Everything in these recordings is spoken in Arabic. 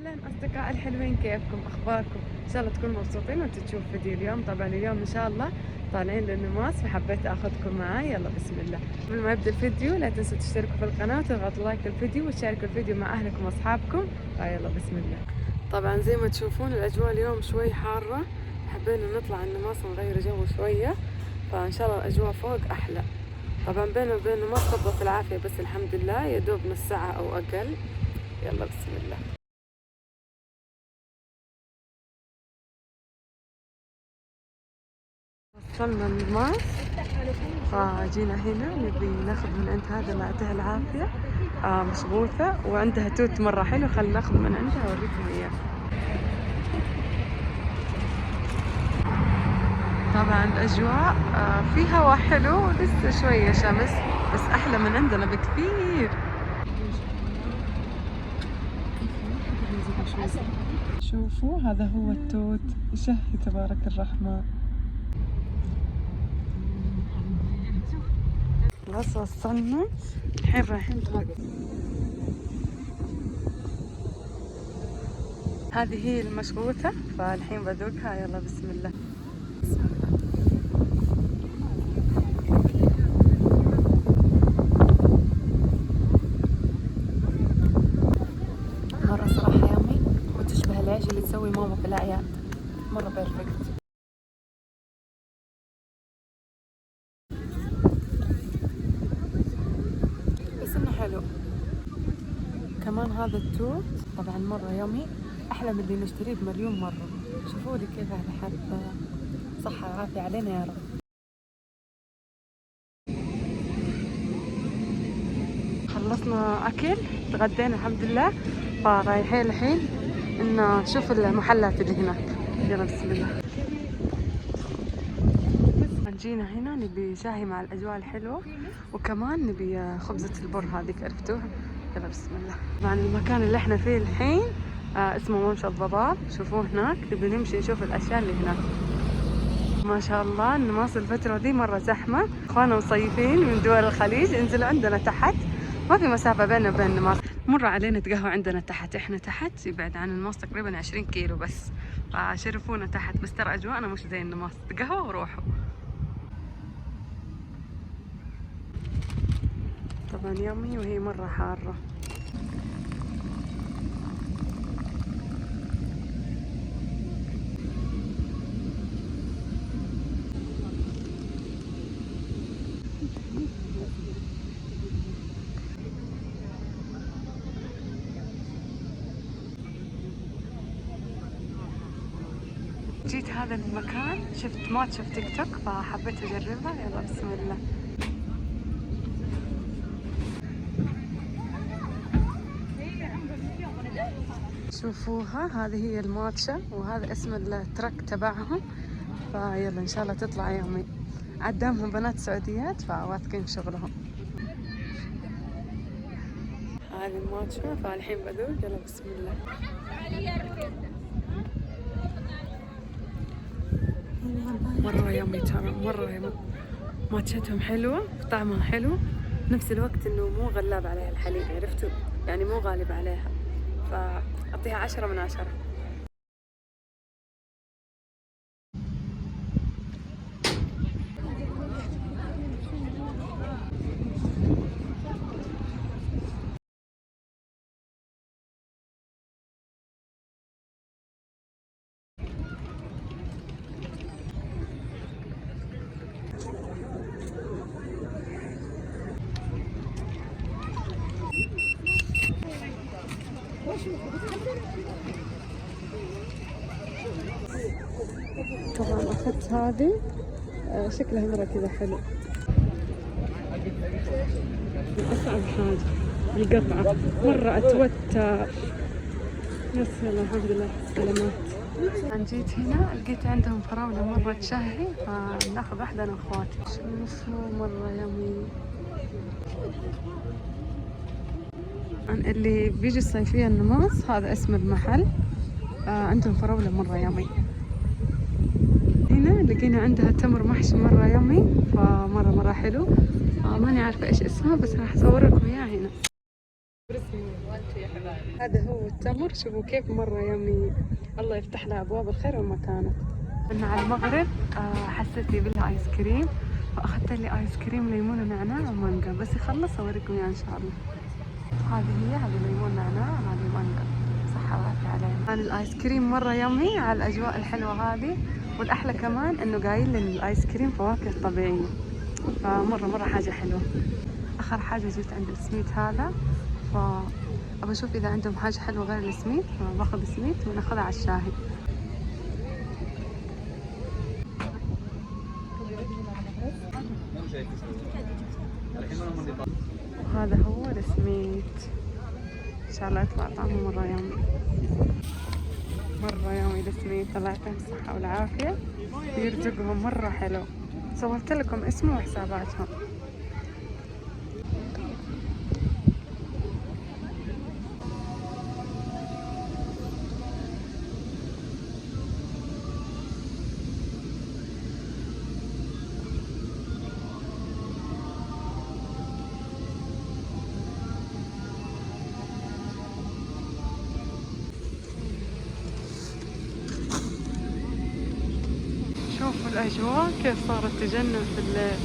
اهلا اصدقائي الحلوين، كيفكم؟ اخباركم؟ ان شاء الله تكونوا مبسوطين وانتم تشوفوا فيديو اليوم. طبعا اليوم ان شاء الله طالعين للنماص، فحبيت اخذكم معي. يلا بسم الله. قبل ما يبدا الفيديو لا تنسوا تشتركوا في القناه وتضغطوا لايك للفيديو وتشاركوا الفيديو مع اهلكم واصحابكم. يلا بسم الله. طبعا زي ما تشوفون الاجواء اليوم شوي حاره، حبينا نطلع النماص ونغير جو شويه، فان شاء الله الاجواء فوق احلى. طبعا بيننا وبين النماص قبضة العافيه، بس الحمد لله يا دوب نص ساعه او اقل. يلا بسم الله. وصلنا النماص، فجينا هنا نبي ناخذ من عند هذا اللي يعطيها العافية مشغوثة وعندها توت مرة حلو، خلينا ناخذ من عندها اوريكم اياه. طبعا الاجواء في هواء حلو، لسه شوية شمس بس احلى من عندنا بكثير. شوفوا هذا هو التوت، يشهي تبارك الرحمن. خلاص وصلنا، الحين رايحين نتغدى. هذه هي المشغوثة، فالحين بدوقها. يلا بسم الله. مرة صراحة يامي وتشبه العيش اللي تسوي ماما في الأعياد، مرة بيرفكت. بس إنه حلو. كمان هذا التوت طبعا مرة يامي، أحلى من اللي نشتريه بمليون مرة. شوفوا لي كيف هذا حب، صحة وعافية علينا يا رب. خلصنا أكل، تغدينا الحمد لله، فرايحين الحين إن نشوف المحلات اللي هناك. يلا بسم الله. جينا هنا نبي شاهي مع الأجواء الحلوة، وكمان نبي خبزة البر هذيك، عرفتوها؟ يلا بسم الله. طبعا المكان اللي احنا فيه الحين اسمه ممشى الضباب. شوفوه هناك، نبي نمشي نشوف الأشياء اللي هناك. ما شاء الله النماص الفترة دي مرة زحمة، اخوانا مصيفين من دول الخليج انزلوا عندنا تحت، ما في مسافة بيننا وبين النماص. مرة علينا تقهوى عندنا تحت، احنا تحت يبعد عن النماص تقريبا 20 كيلو بس، فشرفونا تحت. بس ترى اجواءنا مش زي النماص، تقهوى وروحوا. طبعا يومي وهي مرة حارة. جيت هذا المكان، شفت ماتش في تيك توك فحبيت اجربها. يلا بسم الله. شوفوها، هذه هي الماتشا وهذا اسم الترك تبعهم، فيلا ان شاء الله تطلع يومي. قدامهم بنات سعوديات فواثقين في شغلهم. هذه الماتشا، فالحين بدوق. يلا بسم الله. مرة يومي، ترى مرة يومي. ماتشتهم حلوة وطعمها حلو، نفس الوقت انه مو غلاب عليها الحليب، عرفتوا؟ يعني مو غالب عليها، فأعطيها 10 من 10. طبعا أخذت هذه، شكلها مرة كذا حلو. أصعب حاجة القطعة، مرة أتوتر. بس يلا الحمد لله سلامات. أنا جيت هنا لقيت عندهم فراولة مرة تشهي، فناخذ واحدة أنا وأخواتي. شوفوا مرة يمين. اللي بيجي الصيفية النماص، هذا اسم المحل، عندهم فراولة مرة يمين. هنا لقينا عندها تمر محشي مرة يمي، فمرة مرة حلو. ماني عارفة ايش اسمها، بس راح اصور لكم اياها هنا. هذا هو التمر، شوفوا كيف مرة يمي. الله يفتح لها أبواب الخير وما كانت. من على المغرب حسيت لي بالله آيس كريم، فأخذت لي آيس كريم ليمون ونعناع ومانجا، بس يخلص أوريكم إياه إن شاء الله. هذه ليمون نعناع، هذه مانجا. صحة وعافية علينا. كان الآيس كريم مرة يمي على الأجواء الحلوة هذه، والأحلى كمان إنه قايل لي الآيس كريم فواكه طبيعية، فمرة حاجة حلوة. آخر حاجة جيت عند السميت هذا، فأبى أشوف إذا عندهم حاجة حلوة غير السميت، فباخذ سميت وناخذها على الشاهي. وهذا هو السميت، إن شاء الله يطلع طعمه مرة يومي. مرة يومي السميت، الله يعطيهم الصحة والعافية ويرزقهم، مرة حلو. صورت لكم اسمه وحساباتهم. شوفوا الأجواء كيف صارت تجنن في الليل.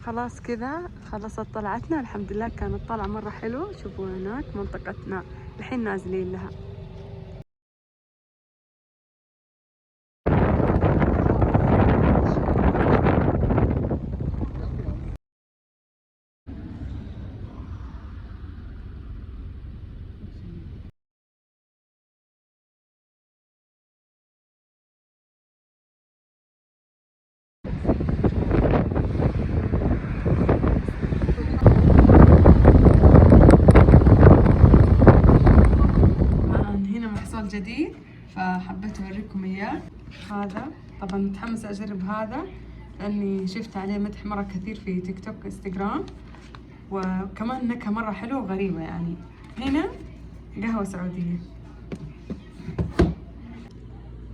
خلاص كذا خلصت طلعتنا، الحمد لله كانت طلعة مرة حلوة. شوفوا هناك منطقتنا الحين نازلين لها. هنا محصول جديد فحبيت اوريكم اياه. هذا طبعا متحمسة اجرب هذا، لاني شفت عليه مدح مرة كثير في تيك توك انستغرام، وكمان نكهة مرة حلوة وغريبة يعني. هنا قهوة سعودية.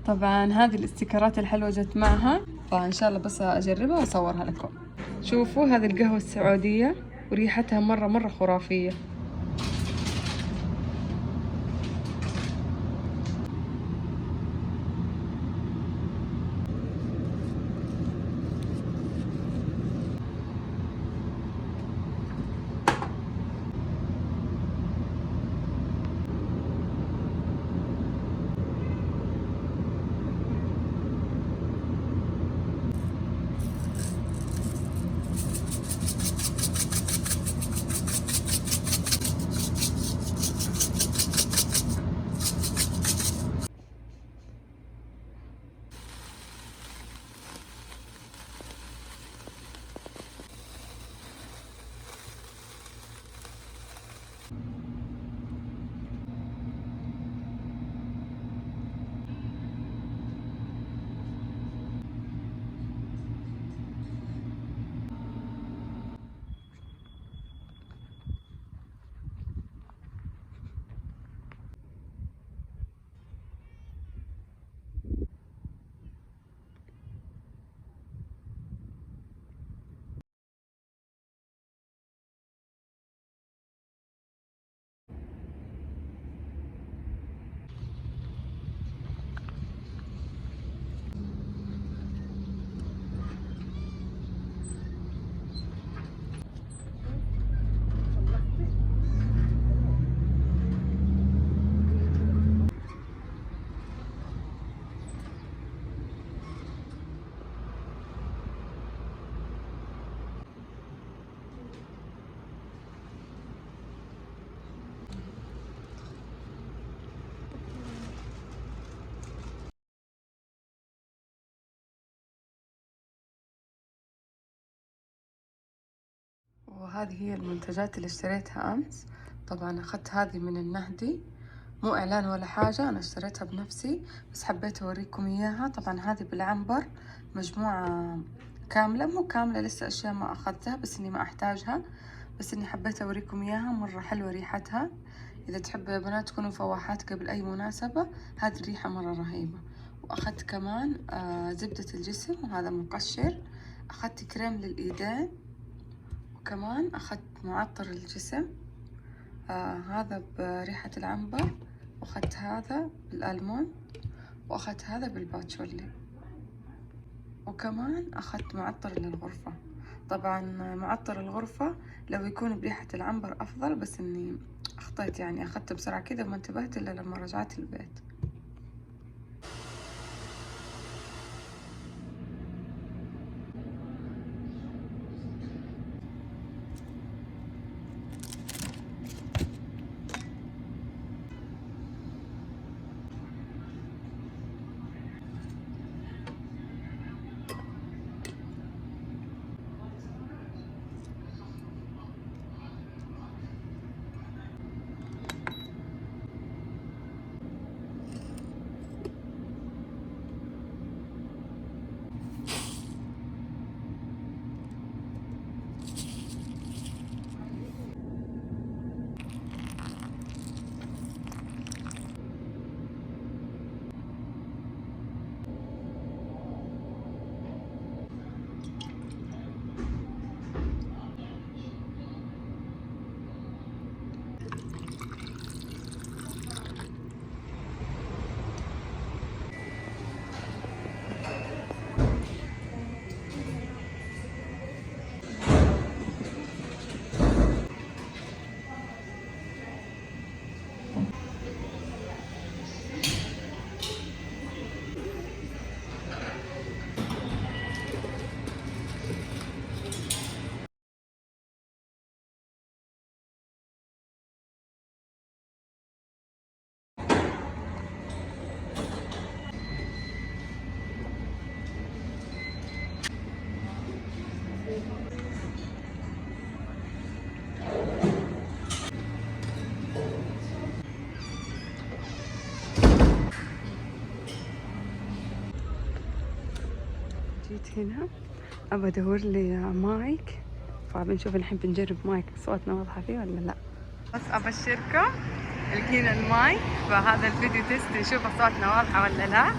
طبعا هذه الاستيكرات الحلوة جت معها، فان شاء الله بس اجربها واصورها لكم. شوفوا هذه القهوة السعودية وريحتها مرة خرافية. وهذه هي المنتجات اللي اشتريتها أمس. طبعا أخذت هذه من النهدي، مو إعلان ولا حاجة، أنا اشتريتها بنفسي بس حبيت أوريكم إياها. طبعا هذه بالعنبر، مجموعة كاملة، مو كاملة لسه أشياء ما أخذتها بس إني ما أحتاجها، بس إني حبيت أوريكم إياها. مرة حلوة ريحتها، إذا تحبوا يا بنات تكونوا فواحات قبل أي مناسبة، هذه الريحة مرة رهيبة. وأخذت كمان زبدة الجسم، وهذا مقشر. أخذت كريم للإيدين، وكمان أخذت معطر الجسم، هذا بريحة العنبر، وأخذت هذا بالألمون، وأخذت هذا بالباتشولي، وكمان أخذت معطر للغرفة. طبعا معطر الغرفة لو يكون بريحة العنبر أفضل، بس إني أخطيت يعني أخذته بسرعة كذا وما انتبهت إلا لما رجعت البيت. جيت هنا أبى أدور لي مايك، فبنشوف الحين بنجرب مايك صوتنا واضحة فيه ولا لا. بس أبشركم لقينا المايك، فهذا الفيديو تيست نشوف صوتنا واضحة ولا لا.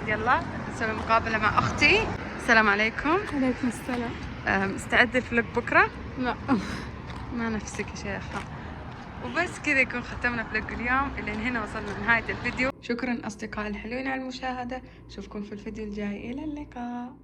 يلا نسوي مقابلة مع أختي. السلام عليكم. عليكم السلام. مستعدة الفلوق بكرة؟ لا ما نفسك يا شيخة. وبس كذا يكون ختمنا فلوق اليوم. إلى هنا وصلنا لنهاية الفيديو. شكرا أصدقائي الحلوين على المشاهدة، أشوفكم في الفيديو الجاي، إلى اللقاء.